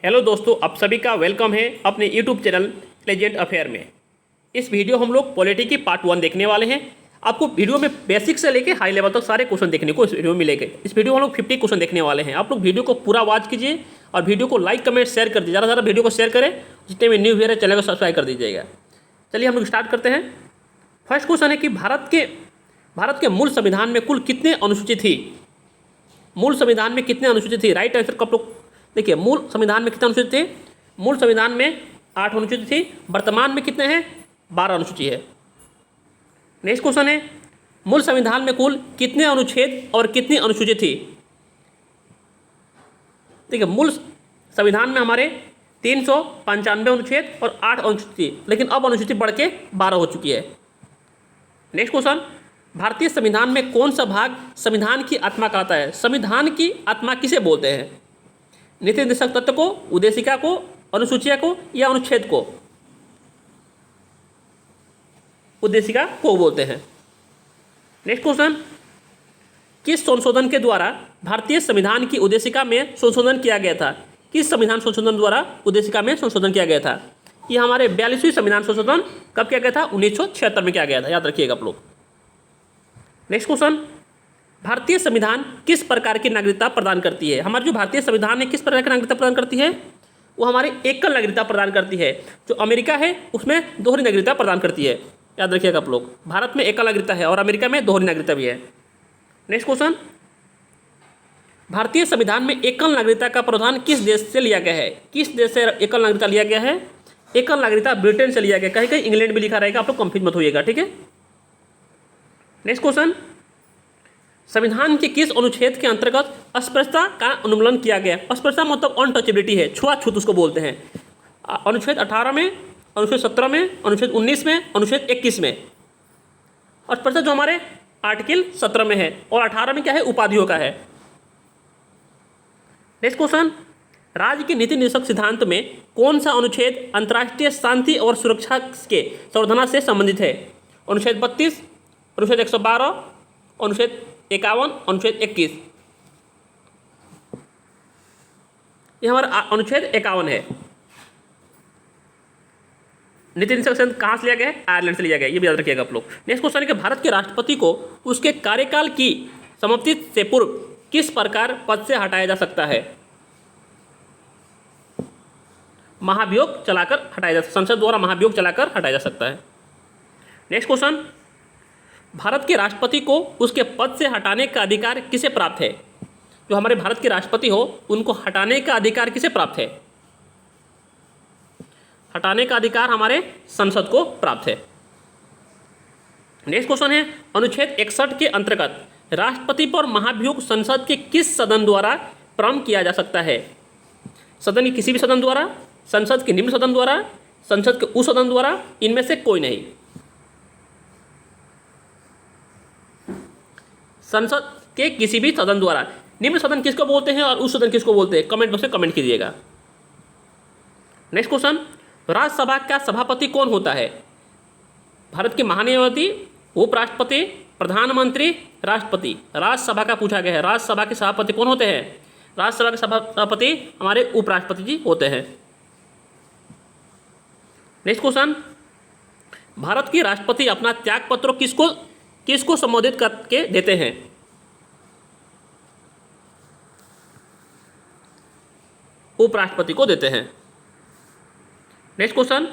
Hello दोस्तों, आप सभी का वेलकम है अपने यूट्यूब चैनल लेजेंड अफेयर में। इस वीडियो हम लोग पॉलिटी की पार्ट 1 देखने वाले हैं। आपको वीडियो में बेसिक से लेके हाई लेवल तक सारे क्वेश्चन देखने को इस वीडियो में मिलेंगे। इस वीडियो में हम लोग 50 क्वेश्चन देखने वाले हैं। आप लोग वीडियो को पूरा वॉच कीजिए और वीडियो को लाइक कमेंट शेयर कर दीजिए। ज़्यादा से ज़्यादा वीडियो को शेयर करें। जितने भी न्यू व्यूअर है चैनल को सब्सक्राइब कर दीजिएगा। चलिए हम लोग स्टार्ट करते हैं। फर्स्ट क्वेश्चन है कि भारत के मूल संविधान में कुल कितने अनुसूचित थी? मूल संविधान में कितने अनुसूचित थी? राइट आंसर को आप लोग देखिए। मूल संविधान में कितने अनुसूचित थे? मूल संविधान में 8 अनुसूचित थी। वर्तमान में कितने हैं? 12 अनुसूची है। नेक्स्ट क्वेश्चन है, मूल संविधान में कुल कितने अनुच्छेद और कितनी अनुसूची थी? देखिए, मूल संविधान में हमारे 395 अनुच्छेद और 8 अनुसूची, लेकिन अब अनुसूची बढ़ के 12 हो चुकी है। नेक्स्ट क्वेश्चन, भारतीय संविधान में कौन सा भाग संविधान की आत्मा कहलाता है? संविधान की आत्मा किसे बोलते हैं? नीति निर्देशक तत्व को, उद्देशिका को, अनुसूचिया को या अनुच्छेद को? उद्देशिका को बोलते हैं। नेक्स्ट क्वेश्चन, किस संशोधन के द्वारा भारतीय संविधान की उद्देशिका में संशोधन किया गया था? किस संविधान संशोधन द्वारा उद्देशिका में संशोधन किया गया था? ये हमारे 42वीं संविधान संशोधन कब किया गया था? 1976 में किया गया था। याद रखिएगा आप लोग। नेक्स्ट क्वेश्चन, भारतीय संविधान किस प्रकार की नागरिकता प्रदान करती है? हमारी जो भारतीय संविधान है किस प्रकार की नागरिकता प्रदान करती है? वो हमारी एकल नागरिकता प्रदान करती है। जो अमेरिका है उसमें दोहरी नागरिकता प्रदान करती है। याद रखिएगा आप लोग। भारत में एकल नागरिकता है और अमेरिका में दोहरी नागरिकता भी है। नेक्स्ट क्वेश्चन, भारतीय संविधान में एकल नागरिकता का प्रावधान किस देश से लिया गया है? किस देश से एकल नागरिकता लिया गया है? एकल नागरिकता ब्रिटेन से लिया गया। कहीं कहीं इंग्लैंड भी लिखा रहेगा, आप लोग कंफ्यूज मत होइएगा, ठीक है। नेक्स्ट क्वेश्चन, संविधान के किस अनुच्छेद के अंतर्गत अस्पृश्यता का उन्मूलन किया गया? अस्पृश्यता मतलब अनटचेबिलिटी है, छुआछूत उसको बोलते हैं। अनुच्छेद 18 में, अनुच्छेद 17 में, अनुच्छेद 19 में, अनुच्छेद 21 में। अस्पृश्यता जो हमारे आर्टिकल 17 में है और 18 में क्या है? उपाधियों का है। नेक्स्ट क्वेश्चन, राज्य के नीति निर्देशक सिद्धांत में कौन सा अनुच्छेद अंतर्राष्ट्रीय शांति और सुरक्षा के संवर्धन से संबंधित है? अनुच्छेद 32, अनुच्छेद 112, अनुच्छेद 51, अनुच्छेद 21। ये हमारा अनुच्छेद 51 है। नीति निर्देशक सिद्धांत कहाँ से लिया गया है? आयरलैंड से लिया गया है। ये भी याद रखिएगा आप लोग। नेक्स्ट क्वेश्चन है कि भारत के राष्ट्रपति को उसके कार्यकाल की समाप्ति से पूर्व किस प्रकार पद से हटाया जा सकता है? महाभियोग चलाकर हटाया जा सकता है। संसद द्वारा महाभियोग चलाकर हटाया जा सकता है। नेक्स्ट क्वेश्चन, भारत के राष्ट्रपति को उसके पद से हटाने का अधिकार किसे प्राप्त है? जो हमारे भारत के राष्ट्रपति हो उनको हटाने का अधिकार किसे प्राप्त है? हटाने का अधिकार हमारे संसद को प्राप्त है। नेक्स्ट क्वेश्चन है, अनुच्छेद 61 के अंतर्गत राष्ट्रपति पर महाभियोग संसद के किस सदन द्वारा प्रारंभ किया जा सकता है? सदन के किसी भी सदन द्वारा, संसद के निम्न सदन द्वारा, संसद के उच्च सदन द्वारा, इनमें से कोई नहीं। संसद के किसी भी सदन द्वारा। निम्न सदन किसको बोलते हैं और उच्च सदन किसको बोलते हैं? कमेंट बॉक्स में कमेंट कीजिएगा। नेक्स्ट क्वेश्चन, राज्यसभा का सभापति कौन होता है? भारत के महान्यायवादी, उपराष्ट्रपति, प्रधानमंत्री, राष्ट्रपति। राज्यसभा का पूछा गया है। राज्यसभा के सभापति कौन होते हैं? राज्यसभा के सभापति हमारे उपराष्ट्रपति जी होते हैं। नेक्स्ट क्वेश्चन, भारत के राष्ट्रपति अपना त्यागपत्र किसको संबोधित करके देते हैं? उपराष्ट्रपति को देते हैं। नेक्स्ट क्वेश्चन,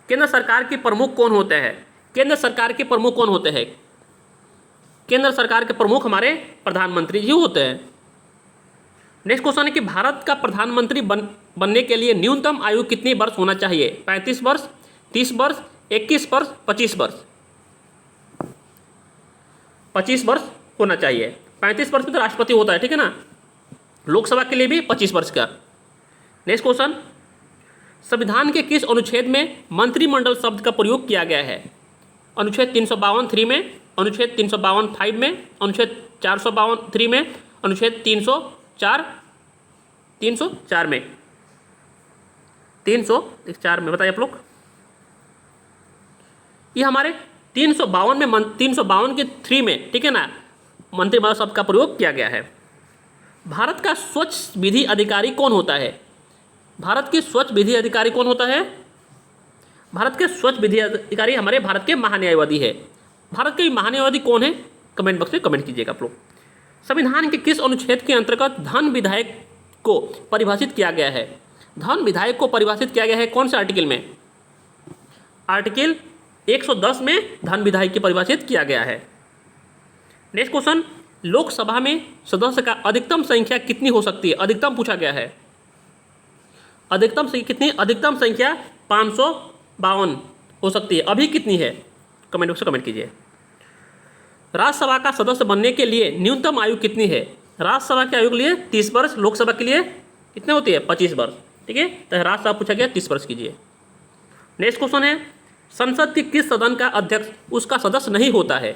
केंद्र सरकार के प्रमुख कौन होते हैं? केंद्र सरकार के प्रमुख कौन होते हैं? केंद्र सरकार के प्रमुख हमारे प्रधानमंत्री जी होते हैं। नेक्स्ट क्वेश्चन है कि भारत का प्रधानमंत्री बनने के लिए न्यूनतम आयु कितनी वर्ष होना चाहिए? 35 वर्ष, 30 वर्ष, 21 वर्ष, 25 वर्ष? 25 वर्ष होना चाहिए। 35 वर्ष में तो राष्ट्रपति होता है, ठीक है ना। लोकसभा के लिए भी 25 वर्ष का। नेक्स्ट क्वेश्चन, संविधान के किस अनुच्छेद में मंत्रिमंडल शब्द का प्रयोग किया गया है? अनुच्छेद 352 3 में, अनुच्छेद 352 5 में, अनुच्छेद 452 3 में, अनुच्छेद 304 में। 304 में बताइए आप लोग। ये हमारे 352 के 3 में, ठीक है ना, मंत्रिमंडल शब्द का प्रयोग किया गया है। भारत का स्वच्छ विधि अधिकारी कौन होता है? भारत के स्वच्छ विधि अधिकारी कौन होता है? भारत के स्वच्छ विधि अधिकारी हमारे भारत के महान्यायवादी है। भारत के महान्यायवादी कौन है? कमेंट बॉक्स में कमेंट कीजिएगा आप लोग। संविधान के किस अनुच्छेद के अंतर्गत धन विधायक को परिभाषित किया गया है? धन विधायक को परिभाषित किया गया है कौन से आर्टिकल में? आर्टिकल 110 में धन विधायक की परिभाषित किया गया है। नेक्स्ट क्वेश्चन, लोकसभा में सदस्य का अधिकतम संख्या कितनी हो सकती है? अधिकतम पूछा गया है। अधिकतम संख्या कितनी? अधिकतम संख्या 552 हो सकती है। अभी कितनी है? कमेंट बॉक्स में कमेंट कीजिए। राज्यसभा का सदस्य बनने के लिए न्यूनतम आयु कितनी है? राज्यसभा के आयु के लिए 30 वर्ष, लोकसभा के लिए कितने होती है? 25 वर्ष। ठीक है, तो राज्यसभा पूछा गया 30 वर्ष कीजिए। नेक्स्ट क्वेश्चन है, संसद के किस सदन का अध्यक्ष उसका सदस्य नहीं होता है?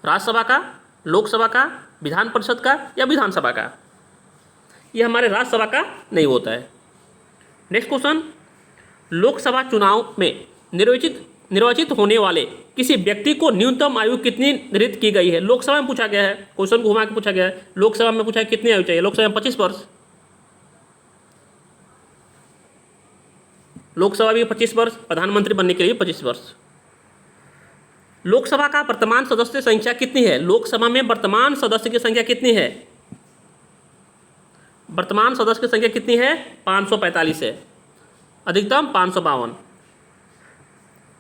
राज्यसभा का, लोकसभा का, विधान परिषद का या विधानसभा का? ये हमारे राज्यसभा का नहीं होता है। नेक्स्ट क्वेश्चन, लोकसभा चुनाव में निर्वाचित होने वाले किसी व्यक्ति को न्यूनतम आयु कितनी निर्धारित की गई है? लोकसभा में पूछा गया है, क्वेश्चन को घुमा के पूछा गया है। लोकसभा में पूछा है कितनी आयु चाहिए? लोकसभा में 25 वर्ष। लोकसभा भी 25 वर्ष, प्रधानमंत्री बनने के लिए 25 वर्ष। लोकसभा का वर्तमान सदस्य संख्या कितनी है? लोकसभा में वर्तमान सदस्य की संख्या कितनी है? वर्तमान सदस्य की संख्या कितनी है? 545 है, अधिकतम 552।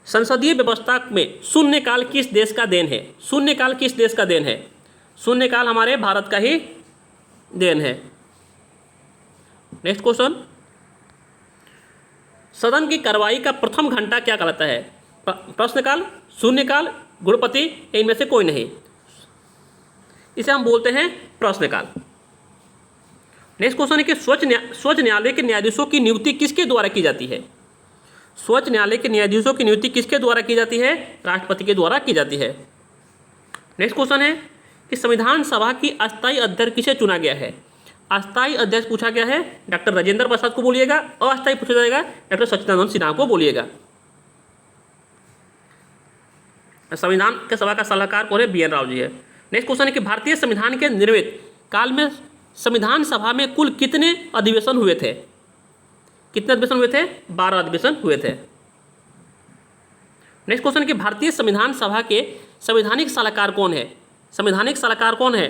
संसदीय व्यवस्था में शून्यकाल किस देश का देन है? शून्यकाल किस देश का देन है? शून्यकाल हमारे भारत का ही देन है। नेक्स्ट क्वेश्चन, सदन की कार्रवाई का प्रथम घंटा क्या कहलाता है? प्रश्नकाल, शून्यकाल, गुणपति, इनमें से कोई नहीं। इसे हम बोलते हैं प्रश्नकाल। नेक्स्ट क्वेश्चन है कि स्वच्छ न्यायालय के न्यायाधीशों की नियुक्ति किसके द्वारा की जाती है? स्वच्छ न्यायालय के न्यायाधीशों की नियुक्ति किसके द्वारा की जाती है? राष्ट्रपति के द्वारा की जाती है। नेक्स्ट क्वेश्चन है कि संविधान सभा की अस्थायी अध्यक्ष किसे चुना गया है? अस्थायी अध्यक्ष पूछा गया है डॉक्टर राजेंद्र प्रसाद को बोलिएगा, अस्थायी पूछा जाएगा डॉक्टर सच्चिदानंद सिन्हा को बोलिएगा। संविधान के सभा का सलाहकार कौन है? BN राव जी है। नेक्स्ट क्वेश्चन है कि भारतीय संविधान के निर्मित काल में संविधान सभा में कुल कितने अधिवेशन हुए थे? कितने अधिवेशन हुए थे? 12 अधिवेशन हुए थे। नेक्स्ट क्वेश्चन कि भारतीय संविधान सभा के संवैधानिक सलाहकार कौन है? संवैधानिक सलाहकार कौन है?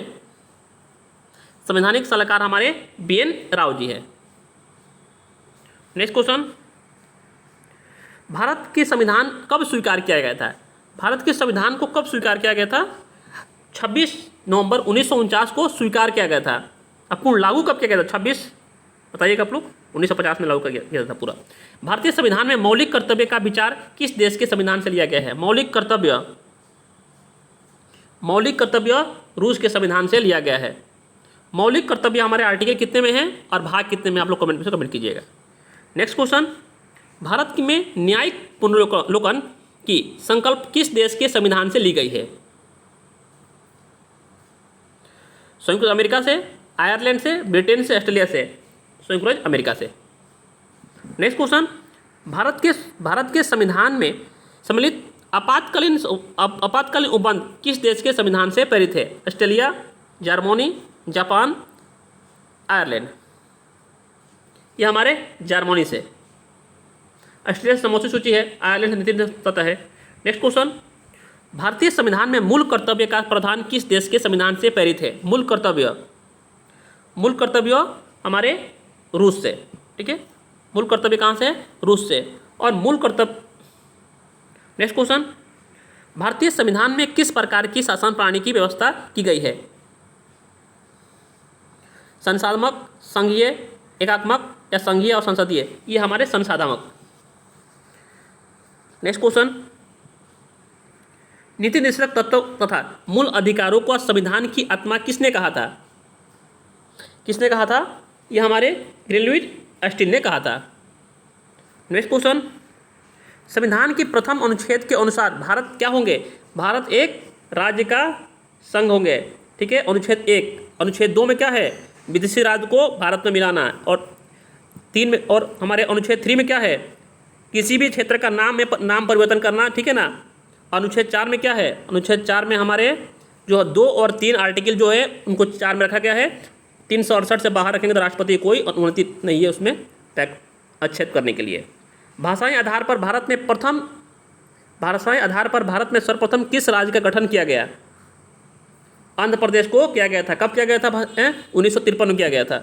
संवैधानिक सलाहकार हमारे BN राव जी है। नेक्स्ट क्वेश्चन, भारत के संविधान कब स्वीकार किया गया था? भारत के संविधान को कब स्वीकार किया गया था? 26 नवंबर 1949 को स्वीकार किया गया था। अब पूर्ण लागू कब किया गया था? 26 बताइएगा आप लोग। 1950 में लागू किया गया था पूरा। भारतीय संविधान में मौलिक कर्तव्य का विचार किस देश के संविधान से लिया गया है? मौलिक कर्तव्य रूस के संविधान से लिया गया है। मौलिक कर्तव्य हमारे आर्टिकल कितने में है और भाग कितने में? आप लोग कमेंट में कमेंट कीजिएगा। नेक्स्ट क्वेश्चन, भारत में न्यायिक पुनर्विलोकन की संकल्प किस देश के संविधान से ली गई है? संयुक्त अमेरिका से, आयरलैंड से, ब्रिटेन से, ऑस्ट्रेलिया से? संयुक्त राज्य अमेरिका से। नेक्स्ट क्वेश्चन, भारत के संविधान में सम्मिलित आपातकालीन उपबंध किस देश के संविधान से प्रेरित है? Australia, Germany, Japan, Ireland? ये हमारे जर्मनी से। ऑस्ट्रेलिया से समोसी सूची है, आयरलैंड से नीति तथा है। नेक्स्ट क्वेश्चन, भारतीय संविधान में मूल कर्तव्य का प्रावधान किस देश के संविधान से प्रेरित है? मूल कर्तव्य हमारे रूस से। ठीक है, मूल कर्तव्य कहाँ से? रूस से। और मूल कर्तव्य। नेक्स्ट क्वेश्चन, भारतीय संविधान में किस प्रकार की शासन प्रणाली की व्यवस्था की गई है? संसाधनात्मक, संघीय, एकात्मक या संघीय और संसदीय? ये हमारे संसाधनात्मक। नेक्स्ट क्वेश्चन, नीति निर्देशक तत्व तथा मूल अधिकारों को संविधान की आत्मा किसने कहा था? किसने कहा था? यह हमारे ग्रीनविच अस्टिन ने कहा था। नेक्स्ट क्वेश्चन, संविधान के प्रथम अनुच्छेद के अनुसार भारत क्या होंगे? भारत एक राज्य का संघ होंगे। ठीक है, अनुच्छेद 1। अनुच्छेद 2 में क्या है? विदेशी राज्य को भारत में मिलाना है। और 3 में, और हमारे अनुच्छेद 3 में क्या है? किसी भी क्षेत्र का नाम परिवर्तन करना। ठीक है ना। अनुच्छेद 4 में क्या है? अनुच्छेद 4 में हमारे जो 2 और 3 आर्टिकल जो है उनको 4 में रखा गया है। 368 से बाहर रखेंगे तो राष्ट्रपति की कोई अनुमति नहीं है उसमें टैग अच्छेद करने के लिए। भाषाई आधार पर भारत में सर्वप्रथम किस राज्य का गठन किया गया? आंध्र प्रदेश को किया गया था। कब किया गया था? 1953 में किया गया था।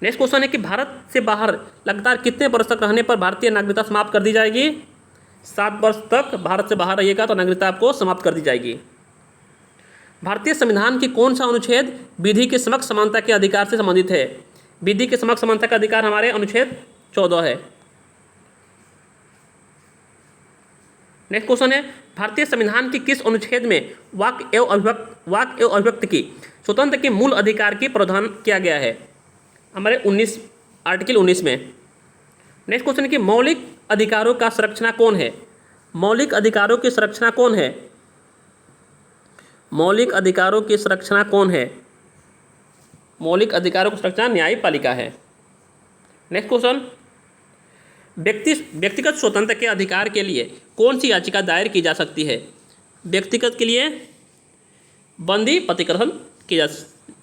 नेक्स्ट क्वेश्चन है कि भारत से बाहर लगातार कितने वर्ष तक रहने पर भारतीय नागरिकता समाप्त कर दी जाएगी? 7 वर्ष तक भारत से बाहर रहिएगा तो नागरिकता आपको समाप्त कर दी जाएगी। भारतीय संविधान की कौन सा अनुच्छेद विधि के समक्ष समानता के अधिकार से संबंधित है? विधि के समक्ष समानता का अधिकार हमारे अनुच्छेद 14 है। नेक्स्ट क्वेश्चन है भारतीय संविधान के किस अनुच्छेद में वाक एवं अभिव्यक्ति की स्वतंत्र के मूल अधिकार की प्रावधान किया गया है? हमारे आर्टिकल 19 में। नेक्स्ट क्वेश्चन है कि मौलिक अधिकारों का संरक्षण कौन है? मौलिक अधिकारों की संरक्षण कौन है? मौलिक अधिकारों की संरक्षण कौन है? मौलिक अधिकारों की संरक्षण न्यायपालिका है। नेक्स्ट क्वेश्चन, व्यक्तिगत स्वतंत्रता के अधिकार के लिए कौन सी याचिका दायर की जा सकती है? व्यक्तिगत के लिए बंदी प्रतिकरण की जा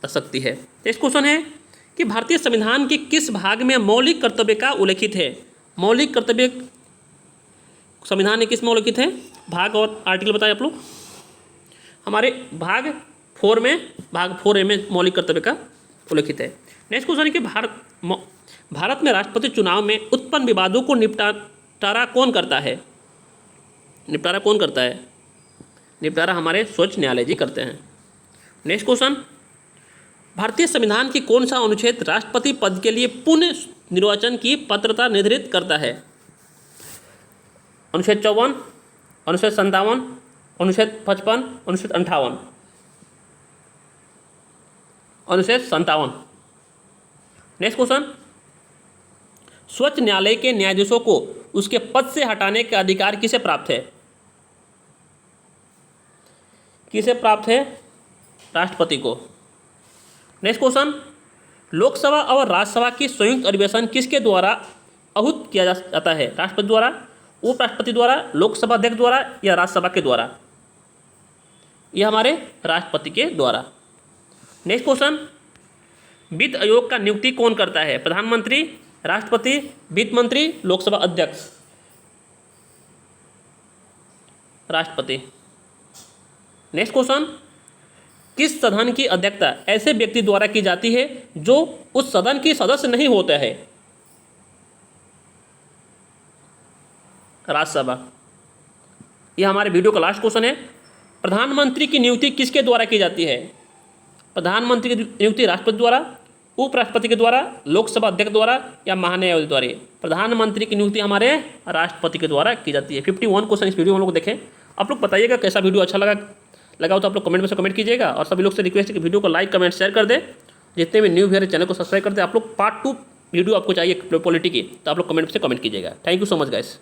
सकती है। नेक्स्ट क्वेश्चन है कि भारतीय संविधान के किस भाग में मौलिक कर्तव्य का उल्लेखित है? मौलिक कर्तव्य संविधान में किस में उल्लेखित है? भाग और आर्टिकल बताएं आप लोग। हमारे भाग 4A में मौलिक कर्तव्य का उल्लेखित है। नेक्स्ट क्वेश्चन है कि भारत में राष्ट्रपति चुनाव में उत्पन्न विवादों को निपटारा कौन करता है? निपटारा कौन करता है? निपटारा हमारे सर्वोच्च न्यायालय जी करते हैं। नेक्स्ट क्वेश्चन, भारतीय संविधान की कौन सा अनुच्छेद राष्ट्रपति पद के लिए पुनः निर्वाचन की पात्रता निर्धारित करता है? अनुच्छेद 54, अनुच्छेद 57, अनुच्छेद 55, अनुच्छेद 58, अनुच्छेद 57। नेक्स्ट क्वेश्चन, सर्वोच्च न्यायालय के न्यायाधीशों को उसके पद से हटाने का अधिकार किसे प्राप्त है? किसे प्राप्त है? राष्ट्रपति को। नेक्स्ट क्वेश्चन, लोकसभा और राज्यसभा की संयुक्त अधिवेशन किसके द्वारा आहूत किया जाता है? राष्ट्रपति द्वारा, उपराष्ट्रपति द्वारा, लोकसभा अध्यक्ष द्वारा या राज्यसभा के द्वारा? यह हमारे राष्ट्रपति के द्वारा। नेक्स्ट क्वेश्चन, वित्त आयोग का नियुक्ति कौन करता है? प्रधानमंत्री, राष्ट्रपति, वित्त मंत्री, लोकसभा अध्यक्ष? राष्ट्रपति। नेक्स्ट क्वेश्चन, किस सदन की अध्यक्षता ऐसे व्यक्ति द्वारा की जाती है जो उस सदन की सदस्य नहीं होता है? राज्यसभा। यह हमारे वीडियो का लास्ट क्वेश्चन है। प्रधानमंत्री की नियुक्ति किसके द्वारा की जाती है? प्रधानमंत्री की नियुक्ति राष्ट्रपति द्वारा, उपराष्ट्रपति के द्वारा, लोकसभा अध्यक्ष द्वारा या महान्यायाधीश द्वारा? प्रधानमंत्री की नियुक्ति हमारे राष्ट्रपति के द्वारा की जाती है। 51 क्वेश्चन इस वीडियो में हम लोग देखें। आप लोग बताइएगा कैसा वीडियो अच्छा लगा हो तो आप लोग कमेंट में से कमेंट कीजिएगा, और सभी लोग से रिक्वेस्ट है कि वीडियो को लाइक, कमेंट, शेयर कर दे। जितने भी न्यू व्यूअर चैनल को सब्सक्राइब कर दे। आप लोग पार्ट 2 वीडियो आपको चाहिए पॉलिटी की तो आप लोग कमेंट में से कमेंट कीजिएगा। Thank you so much guys.